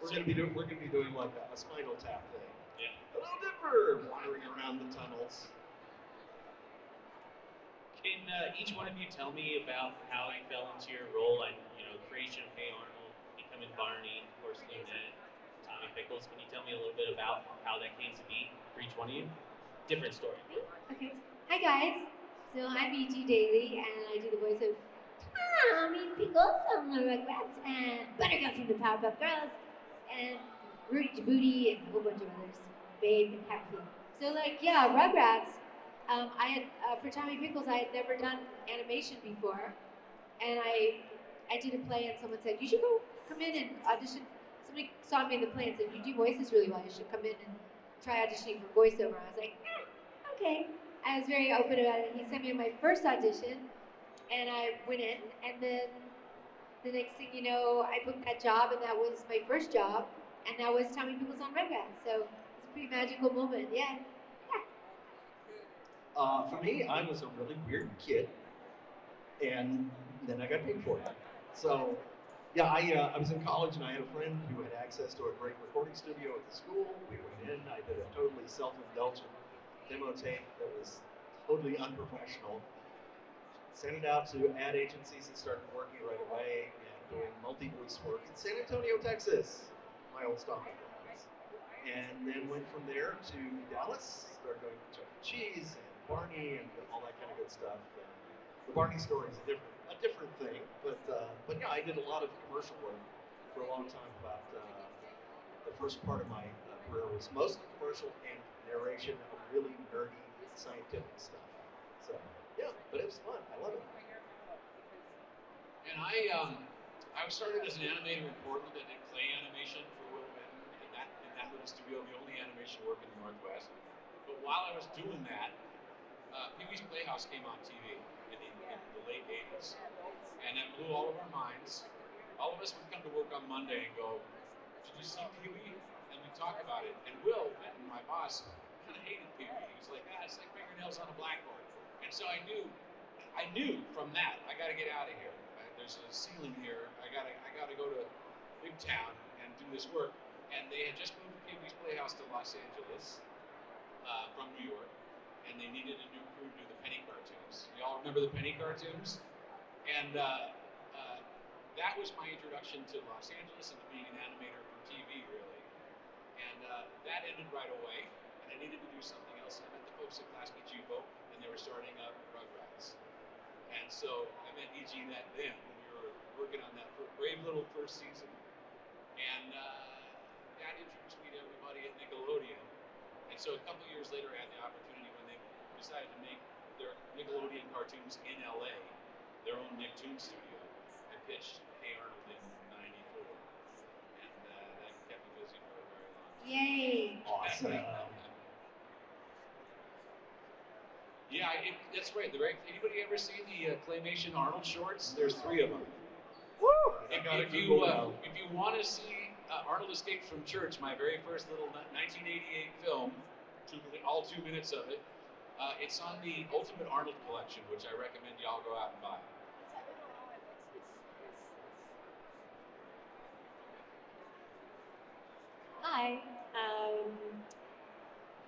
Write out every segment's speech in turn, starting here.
we're gonna be doing like a Spinal Tap thing. Yeah. Hello, Dipper, wandering around the tunnels. Can each one of you tell me about how you fell into your role and creation of Hey Arnold, becoming Barney, of course Lynette, Tommy Pickles? Can you tell me a little bit about how that came to be for each one of you? Different story. Okay. Hi guys. So I'm E.G Daily, and I do the voice of Tommy Pickles on the Rugrats, and Buttercup from the Powerpuff Girls, and Rudy Djibouti, and a whole bunch of others. Babe and Happy. So Rugrats. I had for Tommy Pickles, I had never done animation before, and I did a play, and someone said you should come in and audition. Somebody saw me in the play and said you do voices really well. You should come in and try auditioning for voiceover. I was like, okay. I was very open about it. He sent me my first audition, and I went in, and then the next thing you know, I booked that job, and that was my first job, and that was Tommy Pickles on Rugrats. So it's a pretty magical moment. Yeah. For me, I was a really weird kid, and then I got paid for it. So, yeah, I was in college, and I had a friend who had access to a great recording studio at the school. We went in. I did a totally self-indulgent demo tape that was totally unprofessional. Sent it out to ad agencies and started working right away and doing multi-voice work in San Antonio, Texas, my old stomping grounds. And then went from there to Dallas, started going to Chuck E. Cheese and Barney and all that kind of good stuff. And the Barney story is a different thing, but yeah, I did a lot of commercial work for a long time. About the first part of my career was mostly commercial and narration of really nerdy scientific stuff. So yeah, but it was fun. I love it. And I started as an animator in Portland. I did clay animation for Will Benton in that little studio, the only animation work in the Northwest. But while I was doing that, Pee-wee's Playhouse came on TV in the late 80s. And that blew all of our minds. All of us would come to work on Monday and go, did you see Pee-wee? And we'd talk about it. And Will Benton, my boss, kind of hated Pee-wee. He was like, it's like fingernails on a blackboard. And so I knew from that, I got to get out of here. There's a ceiling here. I gotta go to big town and do this work. And they had just moved Pee-wee's Playhouse to Los Angeles from New York, and they needed a new crew to do the Penny cartoons. You all remember the Penny cartoons? And that was my introduction to Los Angeles and to being an animator for TV, really. And that ended right away, and I needed to do something else. I met the folks at Plasky Jubo, and they were starting up Rugrats. And so I met E.G. then. We were working on that brave little first season. And that introduced me to everybody at Nickelodeon. And so a couple years later, I had the opportunity when they decided to make their Nickelodeon cartoons in LA, their own Nicktoon studio. I pitched Hey Arnold in '94. And that kept me busy for a very long time. Yay! Awesome. Yeah, that's right. Anybody ever seen the Claymation Arnold shorts? There's 3 of them. Woo! If you want to see Arnold Escapes from Church, my very first little 1988 film, all 2 minutes of it, it's on the Ultimate Arnold collection, which I recommend y'all go out and buy. Hi,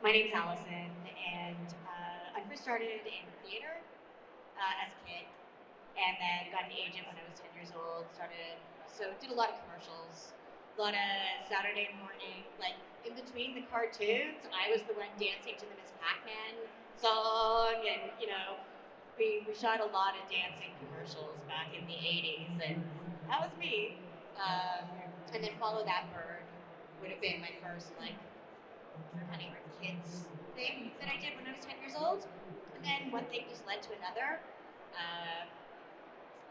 my name's Alyson, and I first started in theater as a kid, and then got an agent when I was 10 years old. Did a lot of commercials, a lot of Saturday morning, like in between the cartoons. I was the one dancing to the Miss Pac-Man song, and we shot a lot of dancing commercials back in the 80s, and that was me. And then Follow That Bird would have been my first kind of kids thing that I did when I was 10 years old. And then one thing just led to another.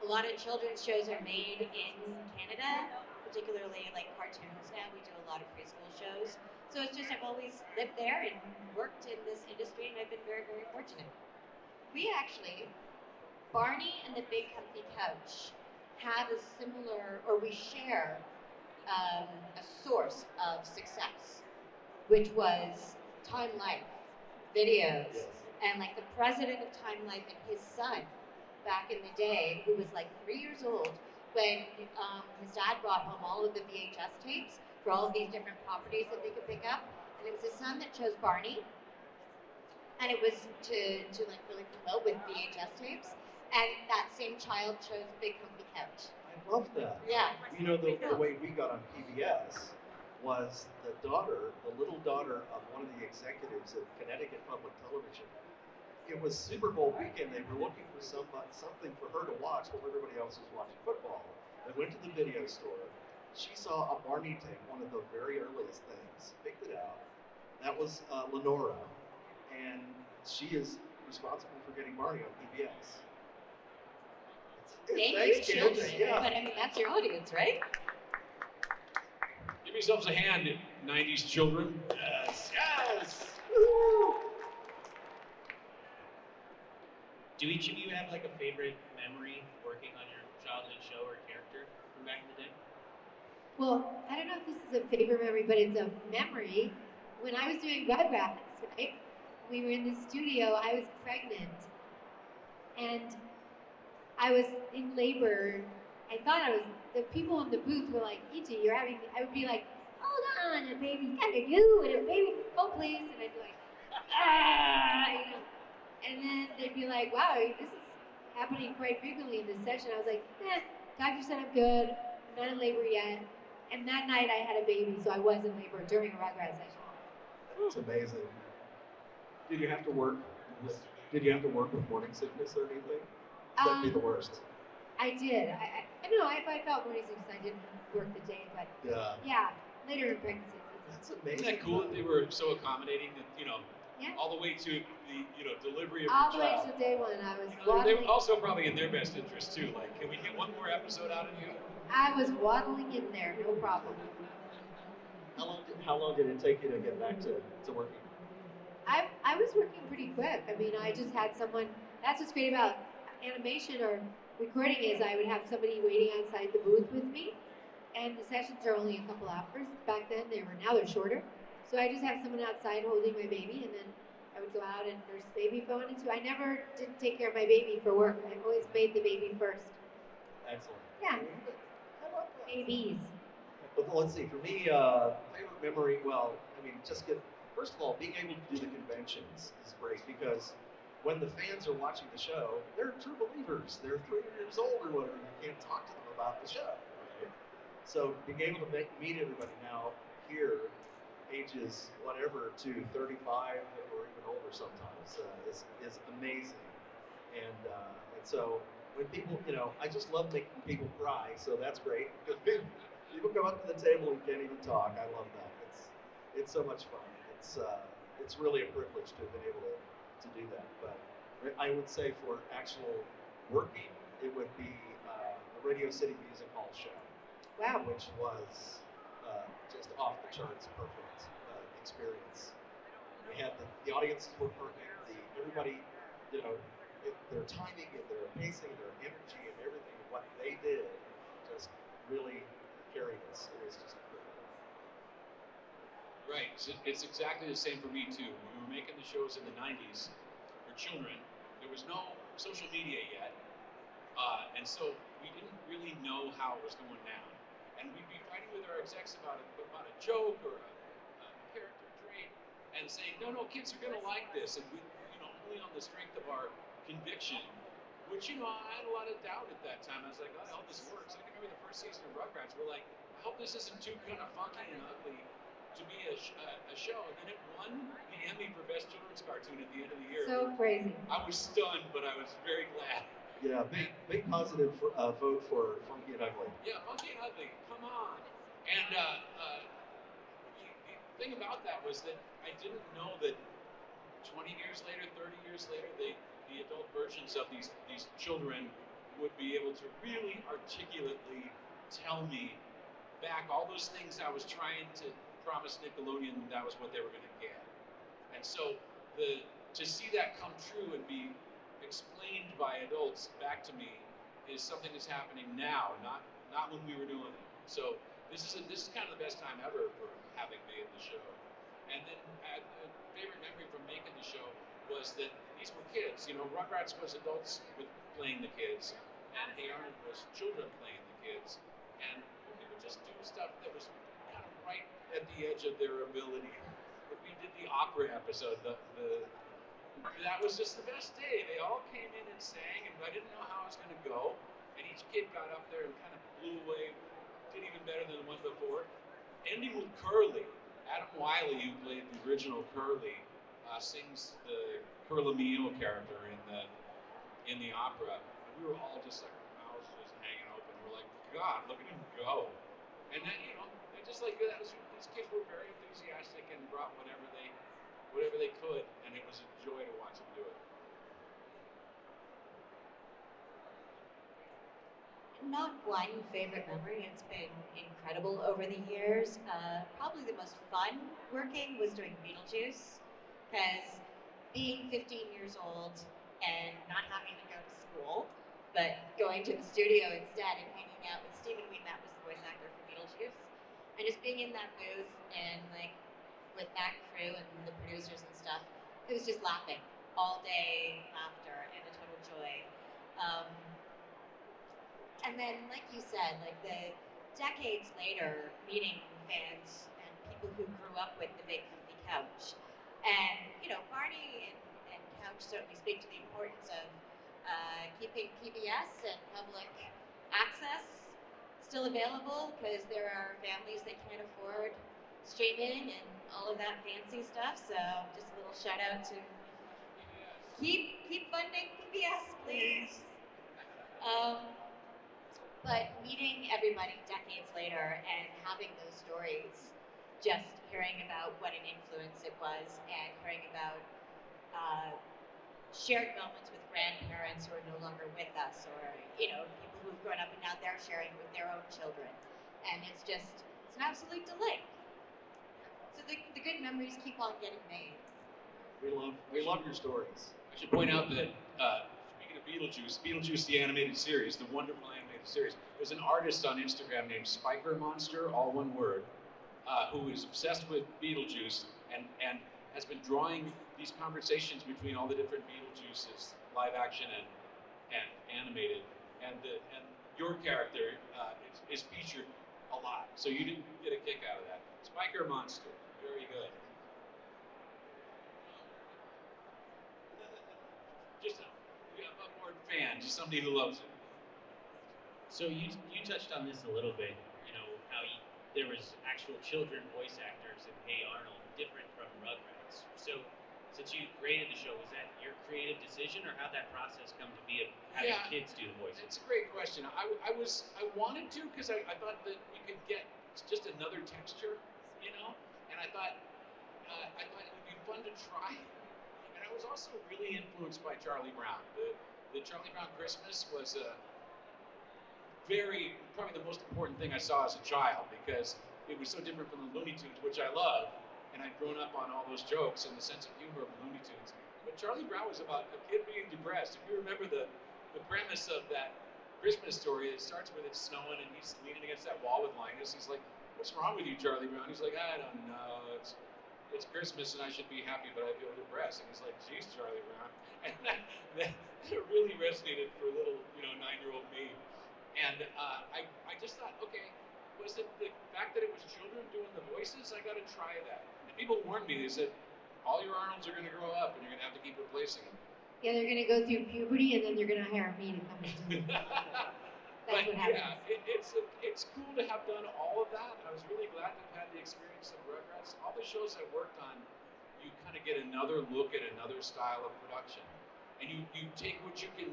A lot of children's shows are made in Canada, particularly like cartoons now. We do a lot of preschool shows. So it's just I've always lived there and worked in this industry, and I've been very, very fortunate. We actually, Barney and the Big Comfy Couch, have a similar, or we share a source of success, which was Time Life videos. Yes. And like the president of Time Life and his son back in the day, who was like 3 years old, when his dad brought home all of the VHS tapes for all of these different properties that they could pick up. And it was his son that chose Barney. And it was to like really promote with VHS tapes. And that same child chose Big Comfy Couch. I love that. Yeah. You know, the way we got on PBS was the little daughter of one of the executives at Connecticut Public Television. It was Super Bowl weekend. They were looking for something for her to watch while everybody else was watching football. They went to the video store. She saw a Barney tape, one of the very earliest things, picked it out. That was Lenora, and she is responsible for getting Barney on PBS. Thank you, children. Yeah. But I mean, that's your audience, right? Give yourselves a hand, 90s children. Yes, yes. Do each of you have like a favorite memory working on your childhood show or character from back in the day? Well, I don't know if this is a favorite memory, but it's a memory. When I was doing Rugrats, right? We were in the studio, I was pregnant. And I was in labor. I thought the people in the booth were like, E.G, you're having, I would be like, hold on, a baby's gotta do, and a baby, oh please. And I'd be like, you know. And then they'd be like, wow, this is happening quite frequently in this session. I was like, doctor said I'm good. I'm not in labor yet. And that night I had a baby, so I was in labor during a Rugrats session. That's amazing. Did you have to work with morning sickness or anything? That'd be the worst. I did. I know if I felt morning sickness, I didn't work the day, but yeah, later in pregnancy. That's amazing. Isn't that cool that they were so accommodating that, Yeah. all the way to the, delivery of All your the way child? to day one, I was They waddling. were also probably in their best interest too. Like, can we get one more episode out of you? I was waddling in there, no problem. How long did it take you to get back to working? I was working pretty quick. I mean, I just had someone. That's what's great about animation or recording is I would have somebody waiting outside the booth with me, and the sessions are only a couple hours. Back then, now they're shorter. So I just have someone outside holding my baby, and then I would go out and nurse the baby if I wanted to. I never didn't take care of my baby for work. I always made the baby first. Excellent. Yeah. I love that. Babies. But let's see, for me, favorite memory, first of all, being able to do the conventions is great because when the fans are watching the show, they're true believers. They're 3 years old or whatever. You can't talk to them about the show. Right? So being able to meet everybody now here, ages whatever to 35 or even older sometimes, is amazing. And so when people, I just love making people cry, so that's great. Because people come up to the table and can't even talk. I love that. It's so much fun. It's really a privilege to have been able to do that. But I would say for actual working, it would be the Radio City Music Hall show. Wow. Which was just off the charts perfect experience. We had the audiences were perfect. Everybody, their timing and their pacing, their energy, and everything, what they did, just really carried us. It was just incredible. Right. So it's exactly the same for me too. When we were making the shows in the 90s for children, there was no social media yet, and so we didn't really know how it was going down. And we'd be fighting with our execs about a joke or a character trait, and saying, no, kids are gonna like this, and we, only on the strength of our conviction, which, I had a lot of doubt at that time. I was like, I hope this works. I can remember the first season of Rugrats, we're like, I hope this isn't too kind of funky and ugly to be a show. And then it won the Emmy for Best Children's Cartoon at the end of the year. So crazy. I was stunned, but I was very glad. Yeah, big positive vote for Funky and Ugly. Yeah, Funky and Ugly, come on. And the thing about that was that I didn't know that 20 years later, 30 years later, the adult versions of these children would be able to really articulately tell me back all those things I was trying to promise Nickelodeon that was what they were going to get. And so to see that come true and be explained by adults back to me is something that's happening now, not when we were doing it. So this is kind of the best time ever for having me in the show. And then a favorite memory from making the show was that these were kids. Rugrats was adults playing the kids, and Hey Arnold was children playing the kids. And we would just do stuff that was kind of right the edge of their ability. But we did the opera episode. That was just the best day. They all came in and sang, and I didn't know how it was going to go. And each kid got up there and kind of blew away, did even better than the one before. Ending with Curly. Adam Wiley, who played the original Curly, sings the Curlamio character in the opera. And we were all just like, our mouths just hanging open. We're like, God, look at him go. And then, you know, just like that, these kids were very enthusiastic and brought whatever they could, and it was a joy to watch them do it. Not one favorite memory. It's been incredible over the years. Probably the most fun working was doing Beetlejuice, because being 15 years old and not having to go to school, but going to the studio instead and hanging out with Stephen Ween, that was the voice actor for Beetlejuice, and just being in that booth and like with that crew and the producers and stuff, it was just laughing all day, laughter, and a total joy. And then, like you said, like the decades later, meeting fans and people who grew up with the big comfy couch. And, you know, Barney and Couch certainly speak to the importance of keeping PBS and public access still available, because there are families that can't afford streaming and all of that fancy stuff. So just a little shout out to keep funding PBS, please. But meeting everybody decades later and having those stories, just hearing about what an influence it was, and hearing about shared moments with grandparents who are no longer with us, or, you know, people who've grown up and now they're sharing with their own children. And it's an absolute delight. So the good memories keep on getting made. We love your stories. I should point out that speaking of Beetlejuice the animated series, the wonderful animated series, there's an artist on Instagram named Spiker Monster, all one word, who is obsessed with Beetlejuice and has been drawing these conversations between all the different Beetlejuices, live action and animated, and your character is featured a lot, so you didn't get a kick out of that. Spiker Monster, very good. Just a bored fan, just somebody who loves it. So you touched on this a little bit, you know, how there was actual children voice actors in Hey Arnold, different from Rugrats. So since you created the show, was that your creative decision, or how'd that process come to be of having kids do the voices? It's a great question. I wanted to, because I thought that you could get just another texture, you know, and I thought it would be fun to try. And I was also really influenced by Charlie Brown. The Charlie Brown Christmas was probably the most important thing I saw as a child, because it was so different from the Looney Tunes, which I love, and I'd grown up on all those jokes and the sense of humor of the Looney Tunes. But Charlie Brown was about a kid being depressed. If you remember the premise of that Christmas story, it starts with it snowing and he's leaning against that wall with Linus. He's like, "What's wrong with you, Charlie Brown?" He's like, "I don't know. It's Christmas and I should be happy, but I feel depressed." And he's like, "Geez, Charlie Brown." And that really resonated for little, 9-year-old me. And I just thought, okay, was it the fact that it was children doing the voices? I got to try that. And people warned me. They said, all your Arnolds are going to grow up and you're going to have to keep replacing them. Yeah, they're going to go through puberty and then they're going to hire me to come and do it. That's what happens. Yeah, it's cool to have done all of that. I was really glad to have had the experience of Rugrats. All the shows I worked on, you kind of get another look at another style of production. And you take what you can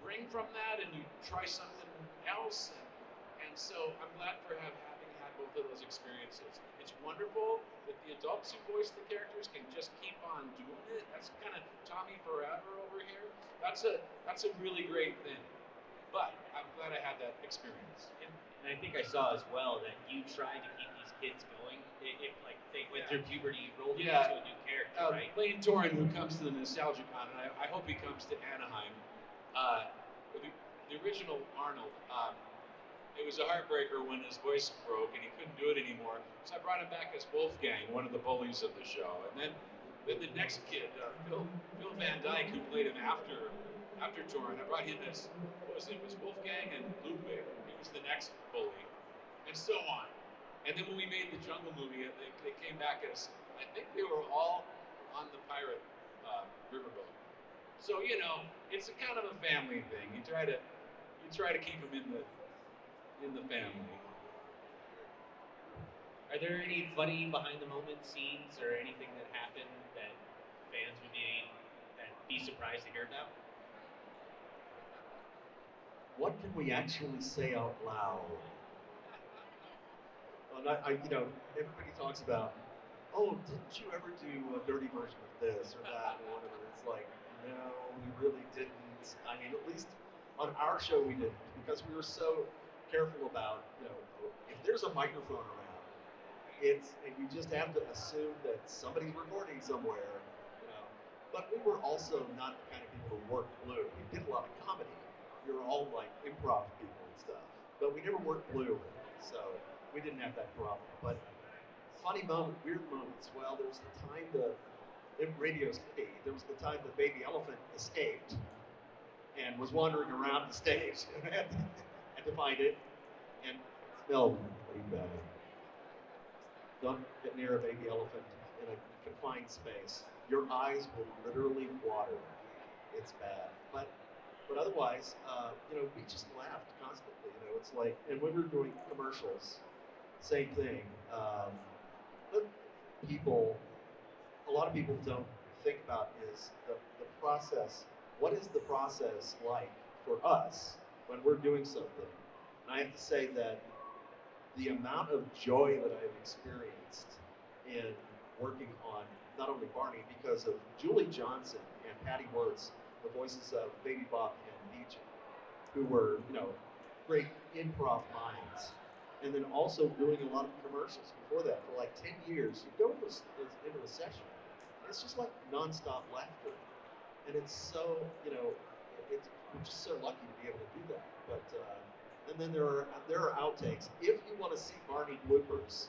bring from that and you try something else. And so I'm glad for having had both of those experiences. It's wonderful that the adults who voice the characters can just keep on doing it. That's kind of Tommy Forever over here. That's a really great thing. But I'm glad I had that experience. And I think I saw as well that you tried to keep these kids going. If like they went through puberty, you rolled them into a new character, right? Lane Torin, who comes to the Nostalgia Con, and I hope he comes to Anaheim. The original Arnold, it was a heartbreaker when his voice broke and he couldn't do it anymore. So I brought him back as Wolfgang, one of the bullies of the show. And then the next kid, Phil Van Dyke, who played him after Torin, I brought him as, it was Wolfgang and Ludwig. He was the next bully, and so on. And then when we made the Jungle movie, they came back as, I think they were all on the pirate riverboat. So it's a kind of a family thing. You try to keep them in the family. Are there any funny behind the moment scenes or anything that happened that fans would be surprised to hear about? What can we actually say out loud? Well, everybody talks about, oh, didn't you ever do a dirty version of this or that or whatever? It's like, no, we really didn't. I mean, at least on our show we didn't, because we were so careful about, if there's a microphone around, and you just have to assume that somebody's recording somewhere, But we were also not the kind of people who worked blue. We did a lot of comedy. We were all like improv people and stuff, but we never worked blue, so we didn't have that problem. But funny moment, weird moments. Well, there was the time in Radio City, there was the time the baby elephant escaped and was wandering around the stage and had to find it and smelled pretty bad. Don't get near a baby elephant in a confined space. Your eyes will literally water. It's bad. But otherwise, we just laughed constantly. It's like, and when we're doing commercials, same thing. A lot of people don't think about is the process. What is the process like for us when we're doing something? And I have to say that the amount of joy that I've experienced in working on not only Barney, because of Julie Johnson and Patty Wirtz, the voices of Baby Bop and DJ, who were, great improv minds. And then also doing a lot of commercials before that for like 10 years. You go into a session, and it's just like nonstop laughter. And it's so, we're just so lucky to be able to do that. But and then there are outtakes. If you want to see Barney bloopers,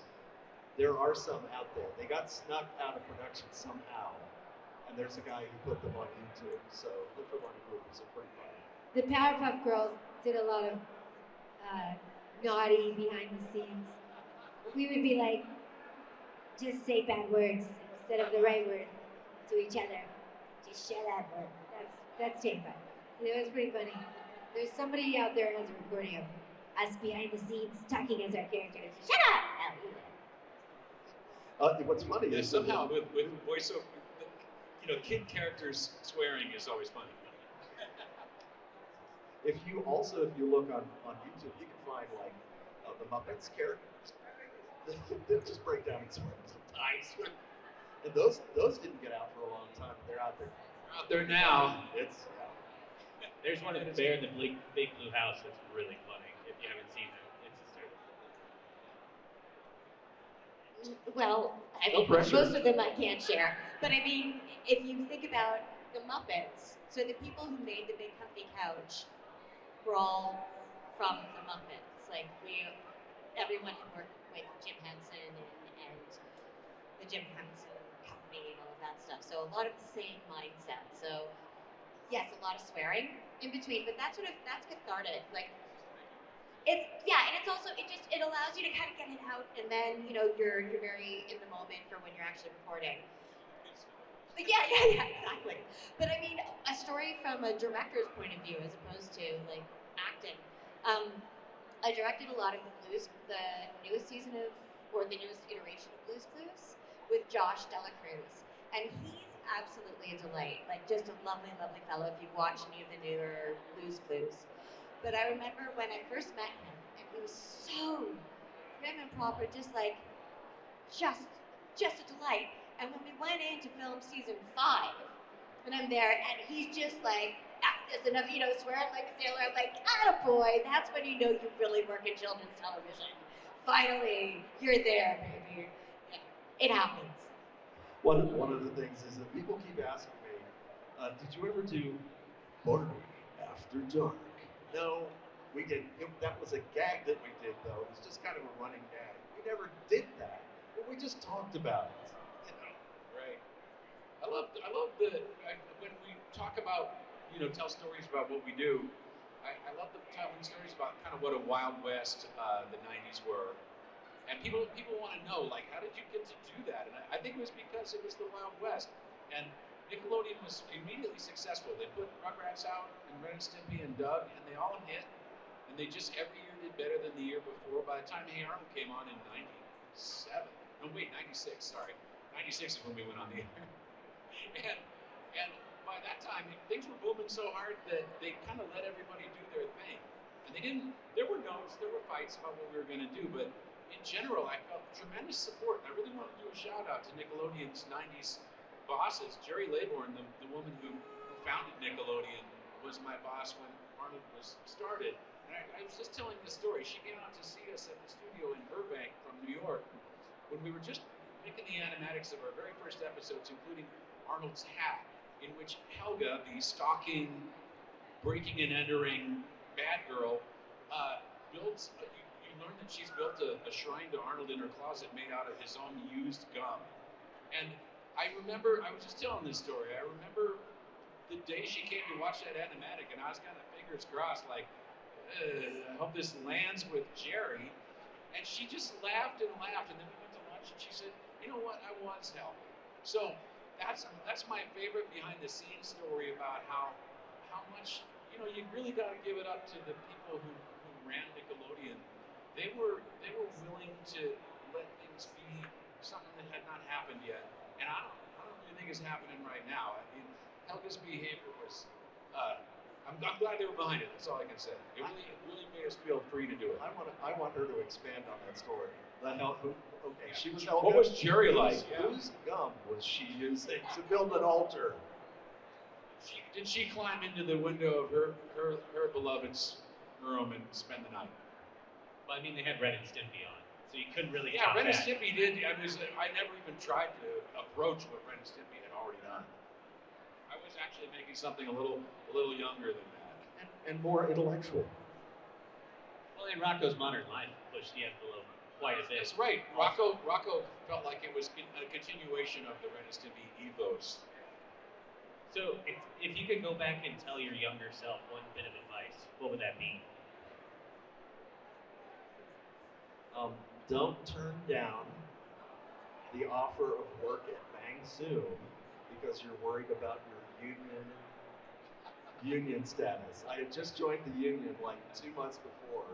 there are some out there. They got snuck out of production somehow, and there's a guy who put them on YouTube. So look for Barney bloopers; they're pretty funny. The Powerpuff Girls did a lot of naughty behind the scenes. We would be like, just say bad words instead of the right word to each other. Just shut up. That's terrifying. It was pretty funny. There's somebody out there who has a recording of us behind the scenes talking as our characters. Shut up! What's funny is somehow with voiceover, kid characters swearing is always funny. If you look on YouTube, you can find like the Muppets characters. They'll just break down and swear sometimes. And those didn't get out for a long time. They're out there. They're out there now. There's one of the Bear in the Big Blue House that's really funny. If you haven't seen it, it's hysterical. Well, I mean, most of them I can't share. But I mean, if you think about the Muppets, so the people who made the Big Comfy Couch were all from the Muppets. Like everyone had worked with Jim Henson and the Jim Henson Company and all of that stuff. So a lot of the same mindset. So yes, a lot of swearing in between, but that's cathartic. Like and it's also it allows you to kind of get it out, and then you're very in the moment for when you're actually recording. But yeah, exactly. But I mean, a story from a director's point of view as opposed to like acting. I directed a lot of the newest season the newest iteration of Blue's Clues with Josh Delacruz, and he's absolutely a delight. Like just a lovely, lovely fellow. If you've watched any of the newer Blue's Clues. But I remember when I first met him, and he was so prim and proper, just a delight. And when we went in to film season 5, and I'm there, and he's just like, this enough, swearing like a sailor. I'm like, attaboy, that's when you know you really work in children's television. Finally, you're there, baby. It happens. One of the things is that people keep asking me, did you ever do Barney After Dark? No, we didn't. That was a gag that we did, though. It was just kind of a running gag. We never did that, but we just talked about it. Right. I love when we talk about, tell stories about what we do. I love telling stories about kind of what a Wild West the '90s were, And people want to know, like, how did you get to do that? And I think it was because it was the Wild West. And Nickelodeon was immediately successful. They put Rugrats out, and Ren and Stimpy and Doug, and they all hit. And they just every year did better than the year before. By the time Hey Arnold came on in 97, no wait, 96, sorry. 96 is when we went on the air. and by that time, things were booming so hard that they kind of let everybody do their thing. And they didn't, there were notes, there were fights about what we were going to do, but in general, I felt tremendous support. And I really want to do a shout out to Nickelodeon's 90s bosses. Jerry Laybourne, the woman who founded Nickelodeon, was my boss when Arnold was started. And I was just telling this story. She came out to see us at the studio in Burbank from New York when we were just making the animatics of our very first episodes, including Arnold's hat, in which Helga, the stalking, breaking and entering bad girl, builds. You learn that she's built a shrine to Arnold in her closet made out of his own used gum. And I remember, I was just telling this story. I remember the day she came to watch that animatic, and I was kind of fingers crossed, like, I hope this lands with Jerry. And she just laughed and laughed, and then we went to lunch, and she said, you know what, I was helping. So that's my favorite behind the scenes story about how much, you know, you really got to give it up to the people who ran Nickelodeon. They were willing to let things be something that had not happened yet, and I don't really think it's happening right now. I mean, Helga's behavior was. I'm glad they were behind it. That's all I can say. It really made us feel free to do it. I want her to expand on that story. Okay, yeah. She was Helga. What was Jerry like? Whose gum was she using to build an altar? Did she climb into the window of her beloved's room and spend the night? Well, I mean, they had Ren and Stimpy on, so you couldn't really. Yeah, Ren and Stimpy did. I never even tried to approach what Ren and Stimpy had already done. I was actually making something a little younger than that. And more intellectual. Well, in Rocco's Modern Life pushed the envelope quite a bit. That's right. Rocco felt like it was a continuation of the Ren and Stimpy ethos. So if you could go back and tell your younger self one bit of advice, what would that be? Don't turn down the offer of work at Bang Zoom because you're worried about your union status. I had just joined the union like 2 months before,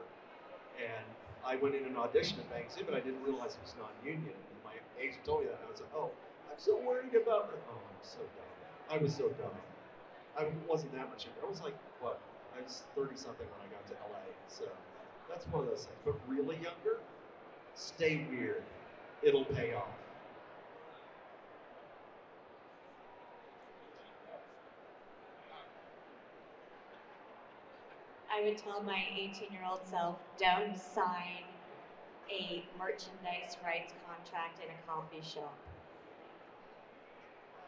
and I went in an audition at Bang Zoom, and I didn't realize it was non-union. And my agent told me that, and I was like, oh, I'm so worried about it. Oh, I'm so dumb. I was so dumb. I wasn't that much younger. I was like, what? I was 30-something when I got to LA, so that's one of those things. But really younger, stay weird. It'll pay off. I would tell my 18-year-old self, don't sign a merchandise rights contract in a coffee shop.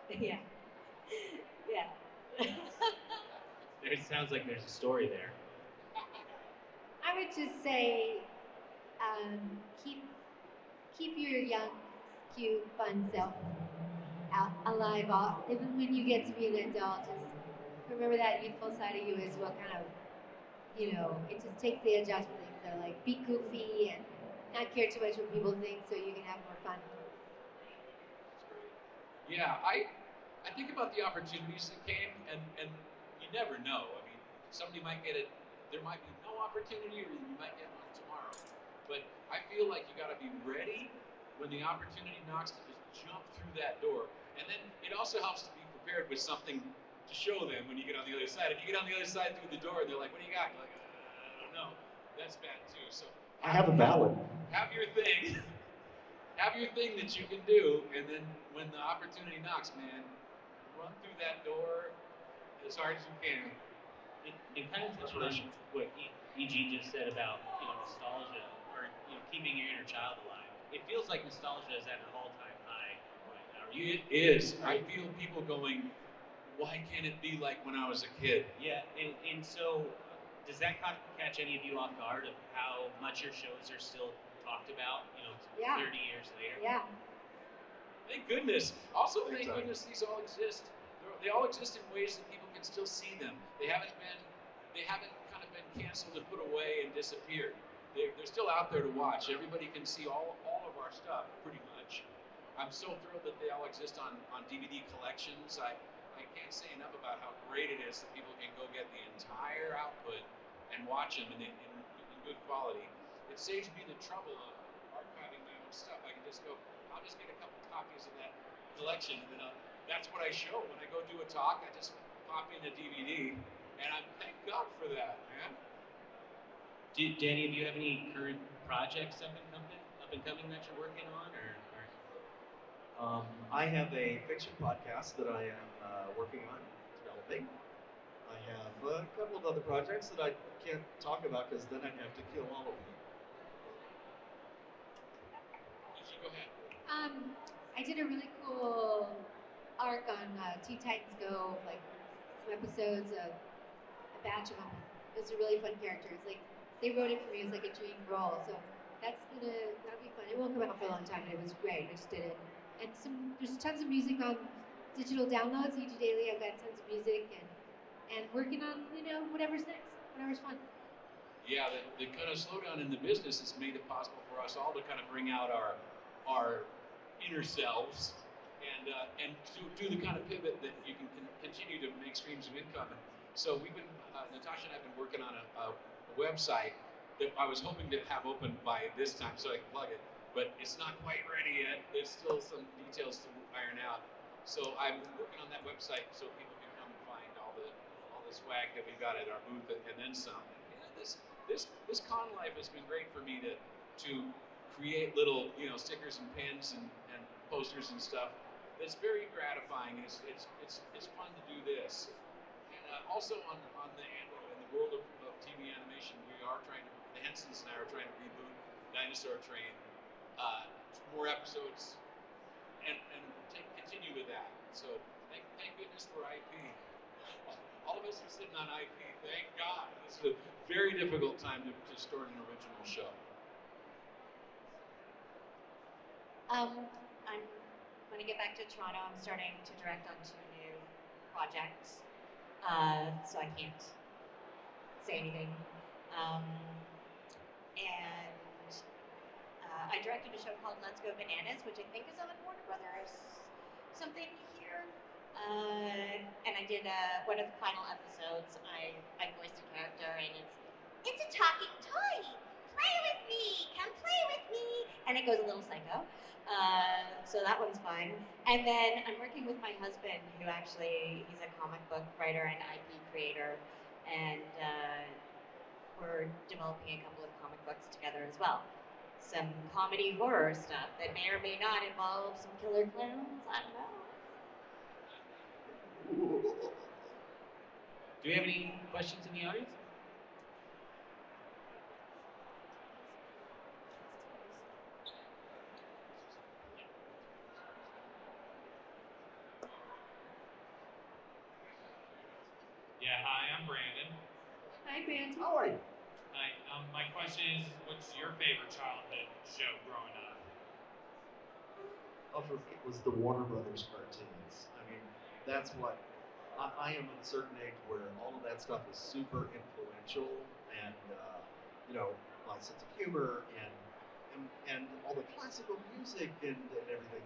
Yeah. Yeah. It sounds like there's a story there. I would just say, keep your young, cute, fun self alive, even when you get to be an adult. Just remember that youthful side of you is what kind of, it just takes the edge off of things. So like, be goofy and not care too much what people think, so you can have more fun. Yeah, I think about the opportunities that came, and you never know. I mean, somebody might get it. There might be no opportunity, or you might get one tomorrow. But I feel like you got to be ready when the opportunity knocks to just jump through that door. And then it also helps to be prepared with something to show them when you get on the other side. If you get on the other side through the door, and they're like, "What do you got?" You're like, "I don't know." That's bad too. So I have a ballad. Have your thing. Have your thing that you can do, and then when the opportunity knocks, man, run through that door as hard as you can. It kind of touches on what E.G just said about nostalgia, or keeping your inner child alive. It feels like nostalgia is at an all-time high right now. It is. I feel people going, why can't it be like when I was a kid? Yeah, and so does that catch any of you off guard of how much your shows are still talked about, 30 years later? Yeah. Thank goodness. Also, thank goodness these all exist. They all exist in ways that people can still see them. They haven't kind of been canceled and put away and disappeared. they're still out there to watch. Everybody can see all of our stuff pretty much. I'm so thrilled that they all exist on DVD collections. I can't say enough about how great it is that people can go get the entire output and watch them in good quality. It saves me the trouble of archiving my own stuff. I can just go, I'll just get a couple copies of that collection, and then that's what I show when I go do a talk. I just pop in a DVD, and I thank God for that, man. Danny, do you have any current projects up and coming that you're working on, or? I have a fiction podcast that I am working on developing. I have a couple of other projects that I can't talk about because then I'd have to kill all of them. Go ahead. I did a really cool arc on Teen Titans Go, like some episodes of a batch of them. It was a really fun character. It's like they wrote it for me as like a dream role, so that'll be fun. It won't come out for a long time, but it was great. I just did it, and there's tons of music on digital downloads. E.G Daily, I've got tons of music and working on whatever's next, whatever's fun. Yeah, the kind of slowdown in the business has made it possible for us all to kind of bring out our inner selves and to do the kind of pivot that you can continue to make streams of income. And so we've been, Natasha and I have been working on a website that I was hoping to have open by this time so I can plug it, but it's not quite ready yet. There's still some details to iron out. So I'm working on that website so people can come and find all the swag that we got at our booth and then some. This con life has been great for me to create little stickers and pins and posters and stuff. It's very gratifying. It's fun to do this. And also in the world of TV animation, the Hensons and I are trying to reboot Dinosaur Train, more episodes, and continue with that. So thank goodness for IP. All of us are sitting on IP. Thank God. This is a very difficult time to start an original show. When I get back to Toronto, I'm starting to direct on 2 new projects, so I can't say anything. I directed a show called Let's Go Bananas, which I think is on Warner Brothers something here. And I did one of the final episodes. I voiced a character, and it's a talking toy. Play with me, come play with me, and it goes a little psycho. So that one's fun. And then I'm working with my husband, who he's a comic book writer and IP creator, and we're developing a couple of comic books together as well. Some comedy horror stuff that may or may not involve some killer clowns. I don't know. Do we have any questions in the audience? Yeah, hi, I'm Brandon. Hi, Brandon. How are you? Hi, my question is, what's your favorite childhood show growing up? For me, it was the Warner Brothers cartoons. I mean, that's what I am at a certain age where all of that stuff is super influential, and my sense of humor and all the classical music and everything.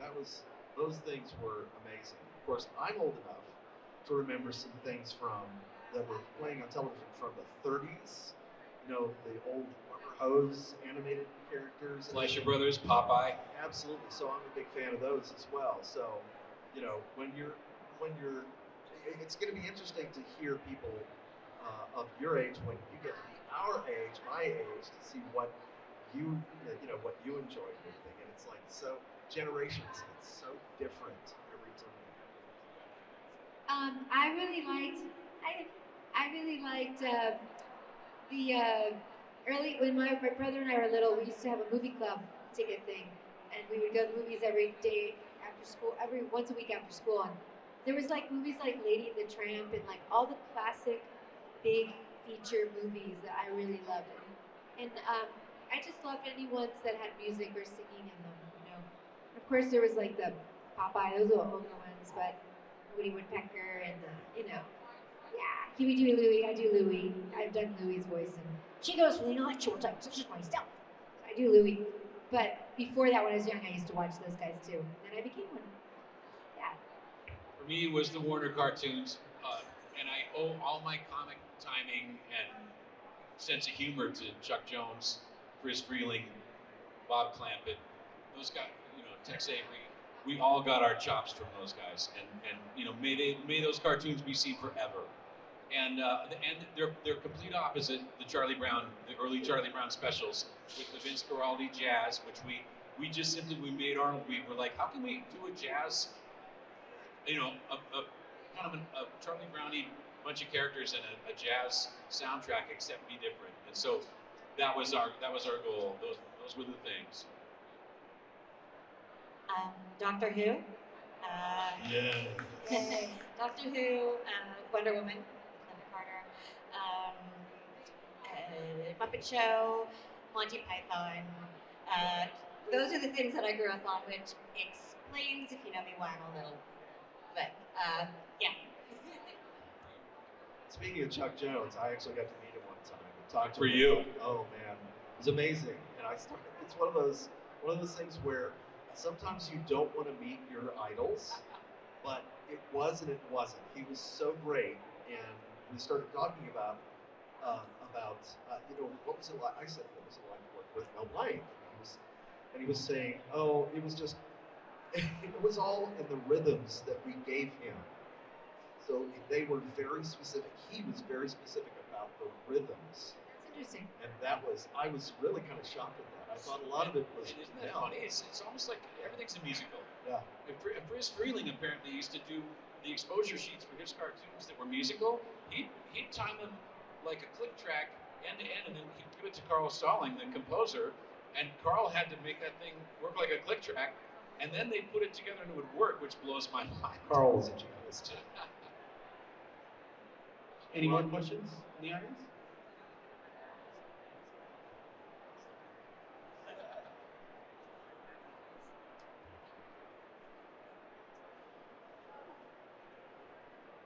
Those things were amazing. Of course, I'm old enough to remember some things that were playing on television from the 30s. The old rubber hose animated characters. Fleischer Brothers, Popeye. Absolutely. So I'm a big fan of those as well. So, when you're, it's going to be interesting to hear people of your age when you get to be our age, my age, to see what what you enjoy and everything. And it's like so generations. It's so different every time. I really liked the early when my brother and I were little. We used to have a movie club ticket thing, and we would go to movies every day after school, once a week after school. And there was like movies like Lady and the Tramp and like all the classic big feature movies that I really loved. And I just loved any ones that had music or singing in them. Of course, there was like the Popeye; those were older ones, but Woody Woodpecker and yeah. He would do Louis, I do Louis. I've done Louis's voice, and she goes for the intellectual type, such as myself. I do Louis. But before that, when I was young, I used to watch those guys too, and I became one. Yeah. For me, it was the Warner cartoons, and I owe all my comic timing and sense of humor to Chuck Jones, Chris Freeling, Bob Clampett, those guys, Tex Avery. We all got our chops from those guys, and may those cartoons be seen forever. And they're complete opposite the early Charlie Brown specials with the Vince Guaraldi jazz, which we made Arnold. We were like, how can we do a jazz, a kind of a Charlie Browny bunch of characters and a jazz soundtrack, except be different. And so that was our goal. Those were the things. Doctor Who. Yeah. Doctor Who, Wonder Woman, Linda Carter, Muppet Show, Monty Python. Those are the things that I grew up on, which explains, if you know me, why I'm a little. But yeah. Speaking of Chuck Jones, I actually got to meet him one time and talk to For him. you. Oh man, it was amazing. And it's one of those things where sometimes you don't want to meet your idols, but it was and it wasn't. He was so great, and we started talking about what was it like? I said, what was it like to work with Mel Blanc? And he was saying, oh, it was just it was all in the rhythms that we gave him. So they were very specific. He was very specific about the rhythms. That's interesting. And I was really kind of shocked at that. I thought a lot of it was. And isn't that funny? It's almost like everything's a musical. Yeah. Chris Freeling apparently used to do the exposure sheets for his cartoons that were musical. He'd time them like a click track end to end, and then he'd give it to Carl Stalling, the composer, and Carl had to make that thing work like a click track, and then they put it together and it would work, which blows my mind. Carl was a genius. Any more questions in the audience?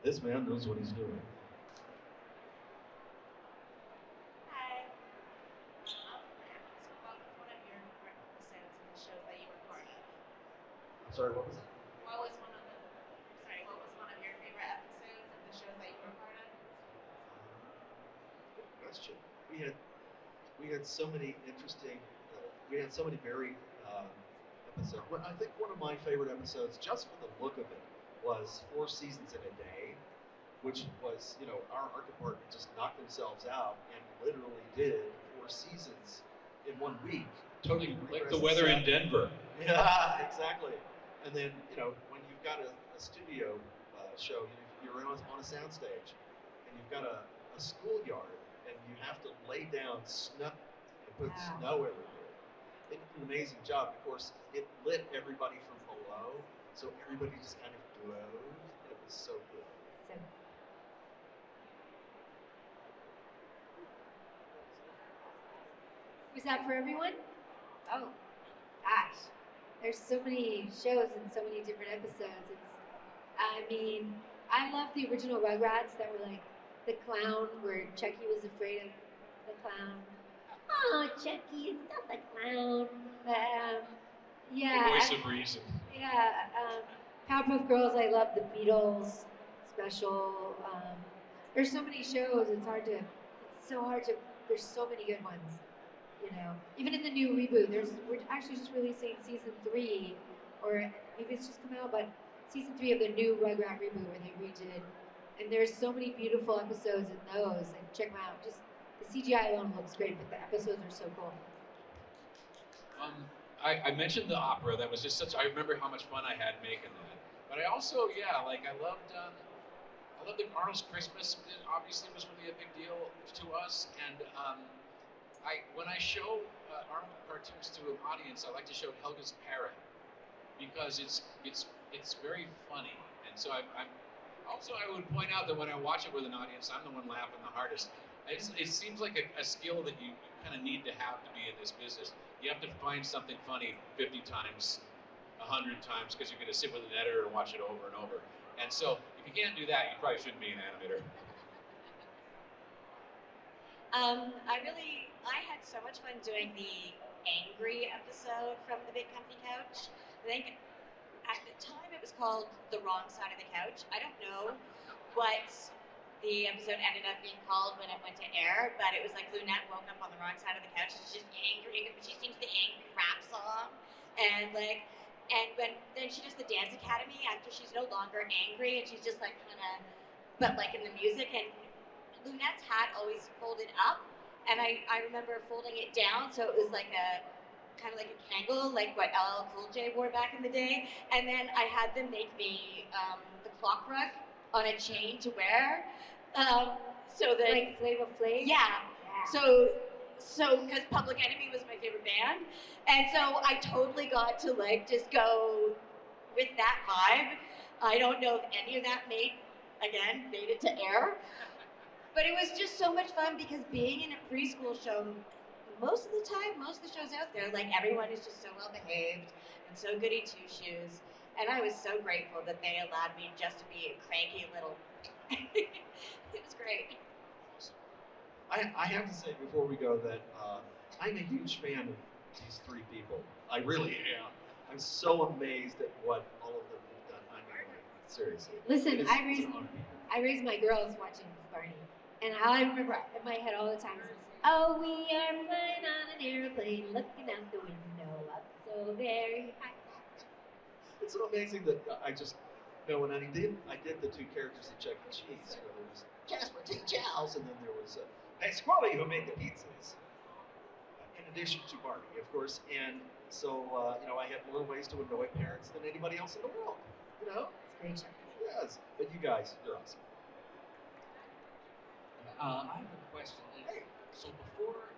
This man knows what he's doing. Hi. What was one of your favorite episodes in the shows that you were part of? I'm sorry, what was that? What was one of your favorite episodes of the shows that you were part of? Good question. We had so many interesting. We had so many very episodes. Well, I think one of my favorite episodes, just for the look of it, was 4 Seasons in a Day, which was, our art department just knocked themselves out and literally did 4 seasons in 1 week. Totally like the weather in Denver. Yeah, exactly. And then, when you've got a studio show, you're on a soundstage, and you've got a schoolyard, and you have to lay down snow and put snow everywhere. They did an amazing job. Of course, it lit everybody from below, so everybody just kind of glowed. It was so good. Was that for everyone? Oh, gosh. There's so many shows and so many different episodes. I love the original Rugrats that were like the clown where Chucky was afraid of the clown. Oh, Chucky, it's not the clown. Yeah. The voice of reason. Yeah. Powerpuff Girls, I love the Beatles special. There's so many shows, there's so many good ones. Even in the new reboot, we're actually just releasing season 3, or maybe it's just come out, but season 3 of the new Rugrat reboot where they redid, and there's so many beautiful episodes in those, and check them out. Just the CGI alone looks great, but the episodes are so cool. I mentioned the opera. That was just I remember how much fun I had making that. But I also, I loved the Arnold's Christmas. It obviously was really a big deal to us, and when I show Arnold cartoons to an audience, I like to show Helga's Parrot because it's very funny, and so I would point out that when I watch it with an audience, I'm the one laughing the hardest. It seems like a skill that you kind of need to have to be in this business. You have to find something funny 50 times, 100 times, because you're going to sit with an editor and watch it over and over. And so if you can't do that, you probably shouldn't be an animator. I had so much fun doing the angry episode from the Big Company Couch. I think at the time it was called The Wrong Side of the Couch. I don't know what the episode ended up being called when it went to air, but it was like Lunette woke up on the wrong side of the couch. She's just angry, but she sings the angry rap song, and then she does the dance academy after she's no longer angry, and she's just like kind of, but like in the music, and Lunette's hat always folded up, and I remember folding it down so it was like a kind of like a Kangol, like what LL Cool J wore back in the day. And then I had them make me the clock rug on a chain to wear, so that Like Flavor Flav? yeah. So because Public Enemy was my favorite band, and so I totally got to like just go with that vibe. I don't know if any of that made it to air, but it was just so much fun because being in a preschool show, most of the time, most of the shows out there, like everyone is just so well behaved and so goody two shoes. And I was so grateful that they allowed me just to be a cranky little. It was great. I have to say before we go that I'm a huge fan of these three people. I really am. I'm so amazed at what all of them have done. I mean, like, seriously. Listen, It's I an raised honor. I raised my girls watching Barney, and all I remember in my head all the time is, "Oh, we are flying on an airplane, looking out the window, up so very high." It's so amazing that I just, when I did the two characters in Chuck E. Cheese. There was Jasper T. Chow's, and then there was Pasquale who made the pizzas. In addition to Barney, of course, and so I had more ways to annoy parents than anybody else in the world. You know? It's a great show. Yes. But you guys, you're awesome. I have a question. So before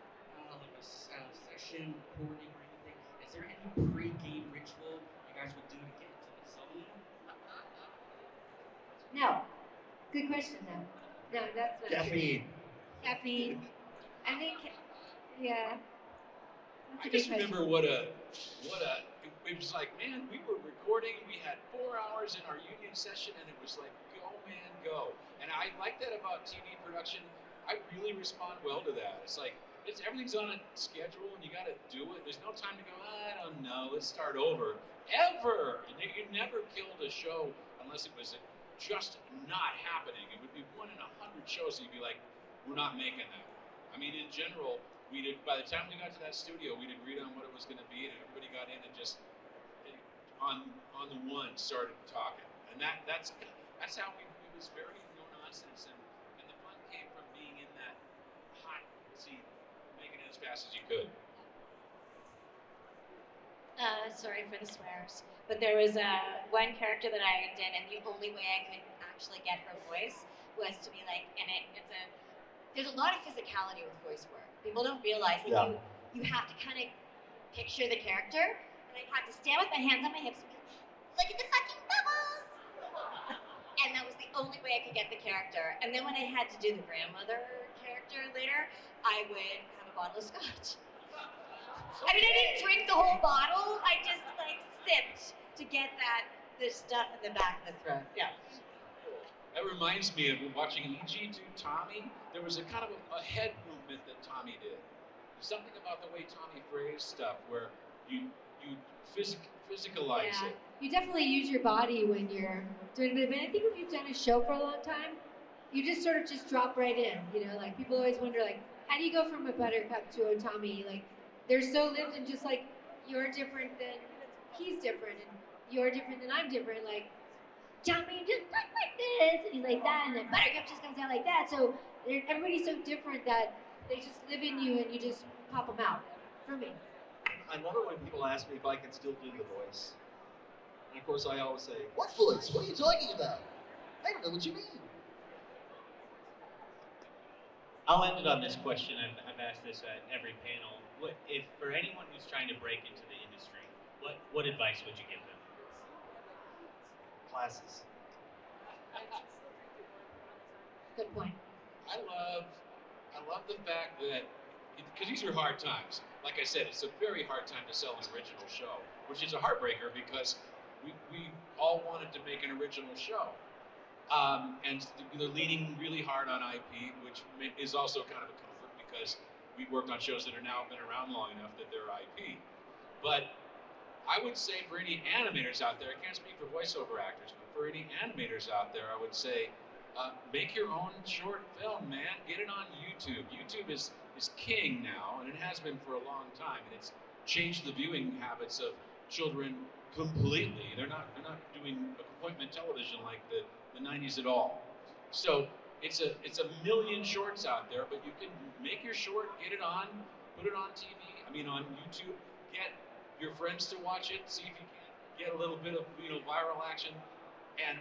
like a session, recording, or anything, is there any pre-game ritual you guys would do to get into the zone? No. Good question, though. No, that's not true. Caffeine. Caffeine. I think, yeah. That's I a good just remember question. it was like, man, we were recording, we had 4 hours in our union session, and it was like, go, man, go. And I like that about TV production. I really respond well to that. It's like, everything's on a schedule, and you got to do it. There's no time to go, I don't know, let's start over. Ever! And you never killed a show unless it was just not happening. It would be 1 in 100 shows, and you'd be like, we're not making that. I mean, in general, by the time we got to that studio, we'd agreed on what it was going to be, and everybody got in and just on the one started talking, and that's how it was very no nonsense, and the fun came from being in that hot seat, making it as fast as you could. Sorry for the swears, but there was one character that I did, and the only way I could actually get her voice was to be like, there's a lot of physicality with voice work. People don't realize that you have to kind of picture the character, and I had to stand with my hands on my hips and be, look at the fucking bubbles! And that was the only way I could get the character. And then when I had to do the grandmother character later, I would have a bottle of scotch. I mean, I didn't drink the whole bottle. I just like sipped to get the stuff in the back of the throat. Yeah. That reminds me of watching E.G. do Tommy. There was a kind of a head movement that Tommy did. There's something about the way Tommy phrased stuff where you physicalize it. You definitely use your body when you're doing it. But I think if you've done a show for a long time, you just sort of just drop right in. Like people always wonder, like, how do you go from a Buttercup to a Tommy? Like, they're so lived and just like, you're different than he's different, and you're different than I'm different. Like, Tommy just like this, and he's like that, and then Buttercup just comes out like that. So everybody's so different that they just live in you, and you just pop them out. For me. I love it when people ask me if I can still do the voice. And of course, I always say, "What voice? What are you talking about? I don't know what you mean." I'll end it on this question. I've asked this at every panel. If for anyone who's trying to break into the industry, what advice would you give them? Classes. Good point. I love the fact that, because these are hard times. Like I said, it's a very hard time to sell an original show, which is a heartbreaker because we all wanted to make an original show. And they're leaning really hard on IP, which is also kind of a comfort because we worked on shows that are now been around long enough that they're IP. But I would say for any animators out there, I can't speak for voiceover actors, but for any animators out there, I would say make your own short film, man. Get it on YouTube. YouTube is king now, and it has been for a long time, and it's changed the viewing habits of children completely. They're not doing appointment television like the 90s at all. So it's a million shorts out there, but you can make your short, get it on, put it on TV. I mean, on YouTube. Get your friends to watch it. See if you can get a little bit of viral action, and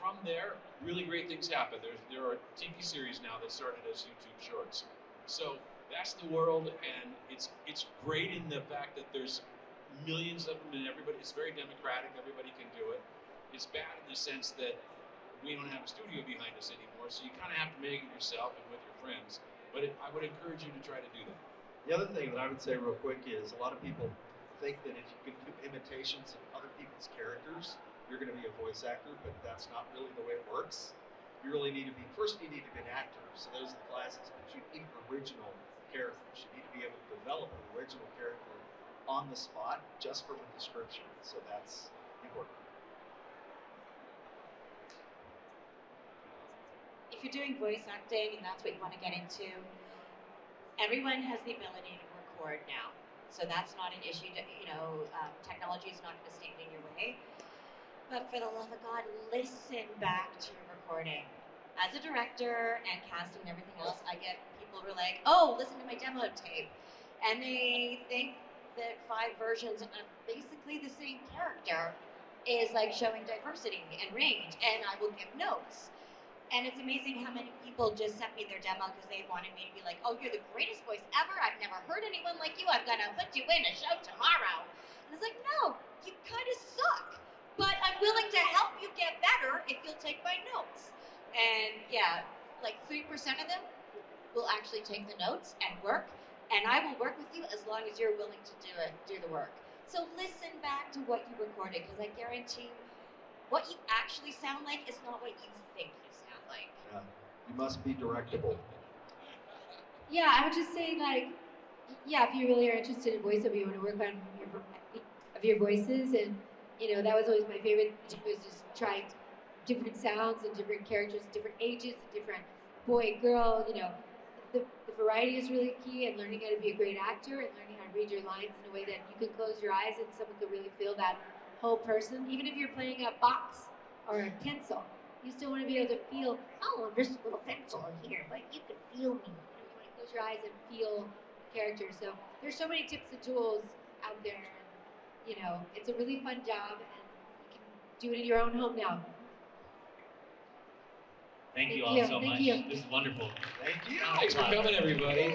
from there, really great things happen. There are TV series now that started as YouTube shorts. So that's the world, and it's great in the fact that there's millions of them, and it's very democratic. Everybody can do it. It's bad in the sense that we don't have a studio behind us anymore, so you kind of have to make it yourself and with your friends. But I would encourage you to try to do that. The other thing that I would say real quick is a lot of people think that if you can do imitations of other people's characters, you're going to be a voice actor, but that's not really the way it works. You really need to be, first you need to be an actor, so those are the classes, but you need original characters. You need to be able to develop an original character on the spot just from a description, so that's important. If you're doing voice acting and that's what you want to get into, everyone has the ability to record now. So that's not an issue. Technology is not going to stand in your way. But for the love of God, listen back to your recording. As a director and casting and everything else, I get people who are like, oh, listen to my demo tape. And they think that 5 versions of basically the same character is like showing diversity and range. And I will give notes. And it's amazing how many people just sent me their demo because they wanted me to be like, oh, you're the greatest voice ever. I've never heard anyone like you. I'm going to put you in a show tomorrow. And it's like, no, you kind of suck. But I'm willing to help you get better if you'll take my notes. And yeah, like 3% of them will actually take the notes and work. And I will work with you as long as you're willing to do the work. So listen back to what you recorded, because I guarantee what you actually sound like is not what you think you sound like. Yeah, you must be directable. Yeah, I would just say, like, yeah, if you really are interested in voiceover, you want to work on your voices, and that was always my favorite. Was just trying different sounds and different characters, different ages, and different boy, girl. The variety is really key, and learning how to be a great actor and learning how to read your lines in a way that you can close your eyes and someone can really feel that whole person. Even if you're playing a box or a pencil, you still want to be able to feel, oh, there's a little pencil here, but you can feel me. You want to close your eyes and feel the character. So there's so many tips and tools out there. And, it's a really fun job, and you can do it in your own home now. Thank you all so much. This is wonderful. Thank you. Thanks for coming, everybody.